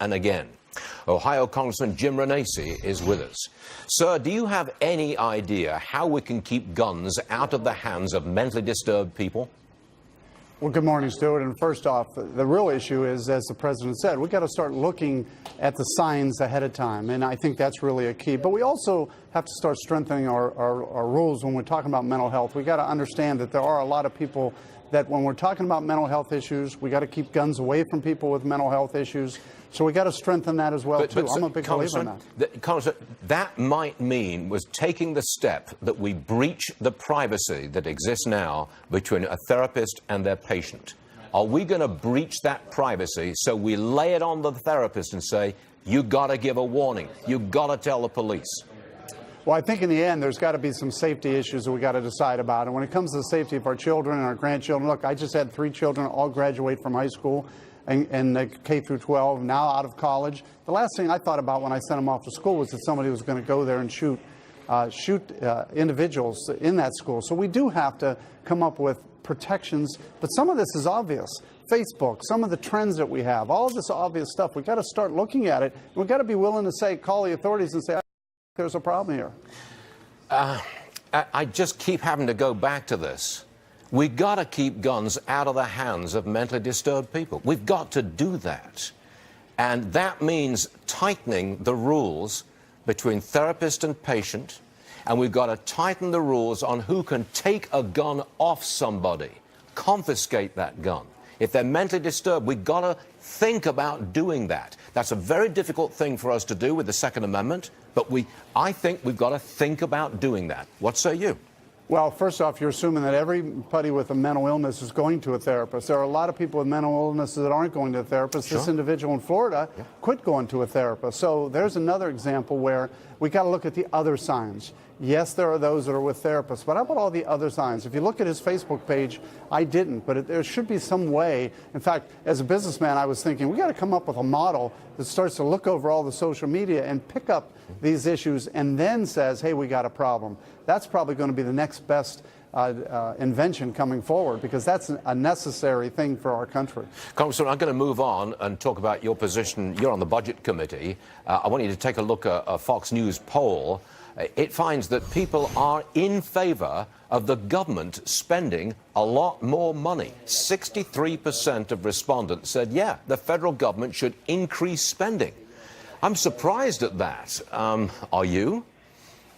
and again. Ohio Congressman Jim Renacci is with us. Sir, do you have any idea how we can keep guns out of the hands of mentally disturbed people? Well, good morning, Stuart. And first off, the real issue is, as the president said, we've got to start looking at the signs ahead of time. And I think that's really a key. But we also have to start strengthening our rules when we're talking about mental health. We've got to understand that there are a lot of people that when we're talking about mental health issues, we got to keep guns away from people with mental health issues. So we got to strengthen that as well, too. I'm a big believer in that. Congressman, that might mean was taking the step that we breach the privacy that exists now between a therapist and their patient. Are we going to breach that privacy so we lay it on the therapist and say, you got to give a warning, you got to tell the police? Well, I think in the end, there's got to be some safety issues that we got to decide about. And when it comes to the safety of our children and our grandchildren, look, I just had 3 children all graduate from high school and K through 12, now out of college. The last thing I thought about when I sent them off to school was that somebody was going to go there and shoot individuals in that school. So we do have to come up with protections, but some of this is obvious. Facebook, some of the trends that we have, all of this obvious stuff, we've got to start looking at it. We've got to be willing to say, call the authorities and say, there's a problem here. I just keep having to go back to this. We've got to keep guns out of the hands of mentally disturbed people. We've got to do that. And that means tightening the rules between therapist and patient. And we've got to tighten the rules on who can take a gun off somebody, confiscate that gun. If they're mentally disturbed, we've got to think about doing that. That's a very difficult thing for us to do with the Second Amendment, but I think we've got to think about doing that. What say you? Well, first off, you're assuming that everybody with a mental illness is going to a therapist. There are a lot of people with mental illnesses that aren't going to a therapist. Sure. This individual in Florida quit going to a therapist. So there's another example where we got to look at the other signs. Yes, there are those that are with therapists, but how about all the other signs? If you look at his Facebook page, I didn't, but there should be some way. In fact, as a businessman, I was thinking we got to come up with a model that starts to look over all the social media and pick up these issues and then says, hey, we got a problem. That's probably going to be the next best invention coming forward, because that's a necessary thing for our country. Congressman, I'm going to move on and talk about your position. You're on the Budget Committee. I want you to take a look at a Fox News poll. It finds that people are in favor of the government spending a lot more money. 63% of respondents said, yeah, the federal government should increase spending. I'm surprised at that. Are you?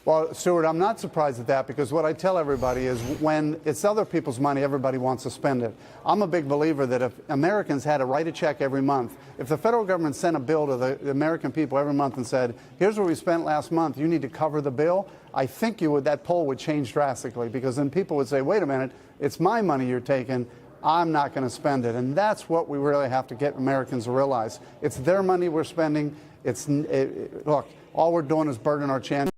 Well, Stuart, I'm not surprised at that, because what I tell everybody is when it's other people's money, everybody wants to spend it. I'm a big believer that if Americans had to write a check every month, if the federal government sent a bill to the American people every month and said, here's what we spent last month, you need to cover the bill, I think that poll would change drastically, because then people would say, wait a minute, it's my money you're taking, I'm not going to spend it. And that's what we really have to get Americans to realize. It's their money we're spending. Look, all we're doing is burdening our children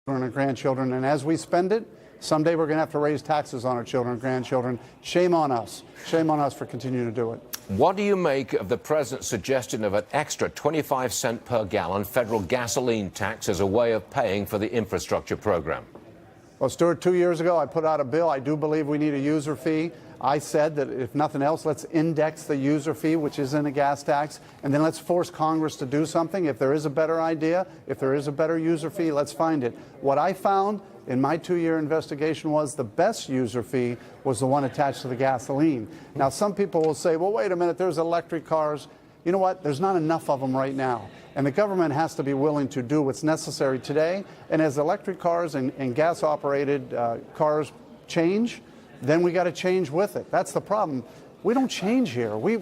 and grandchildren, and as we spend it, someday we're going to have to raise taxes on our children and grandchildren. Shame on us. Shame on us for continuing to do it. What do you make of the president's suggestion of an extra 25-cent per gallon federal gasoline tax as a way of paying for the infrastructure program? Well, Stuart, 2 years ago, I put out a bill. I do believe we need a user fee. I said that if nothing else, let's index the user fee, which is in a gas tax, and then let's force Congress to do something. If there is a better idea, if there is a better user fee, let's find it. What I found in my 2-year investigation was the best user fee was the one attached to the gasoline. Now, some people will say, well, wait a minute, there's electric cars. You know what? There's not enough of them right now. And the government has to be willing to do what's necessary today. And as electric cars and gas-operated cars change, then we got to change with it. That's the problem. We don't change here. We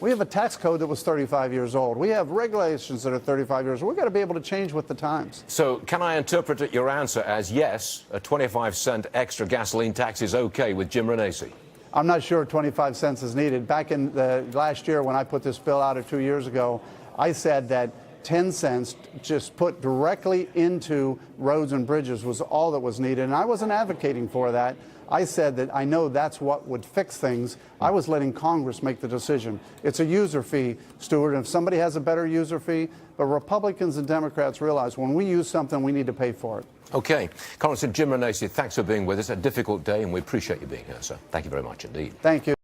have a tax code that was 35 years old. We have regulations that are 35 years old. We've got to be able to change with the times. So can I interpret your answer as yes, a 25-cent extra gasoline tax is okay with Jim Renacci? I'm not sure 25 cents is needed. Back in the last year when I put this bill out, or 2 years ago, I said that 10 cents just put directly into roads and bridges was all that was needed. And I wasn't advocating for that. I said that I know that's what would fix things. I was letting Congress make the decision. It's a user fee, Stuart, and if somebody has a better user fee, but Republicans and Democrats realize when we use something, we need to pay for it. Okay. Congressman Jim Renacci, thanks for being with us. A difficult day, and we appreciate you being here, sir. Thank you very much indeed. Thank you.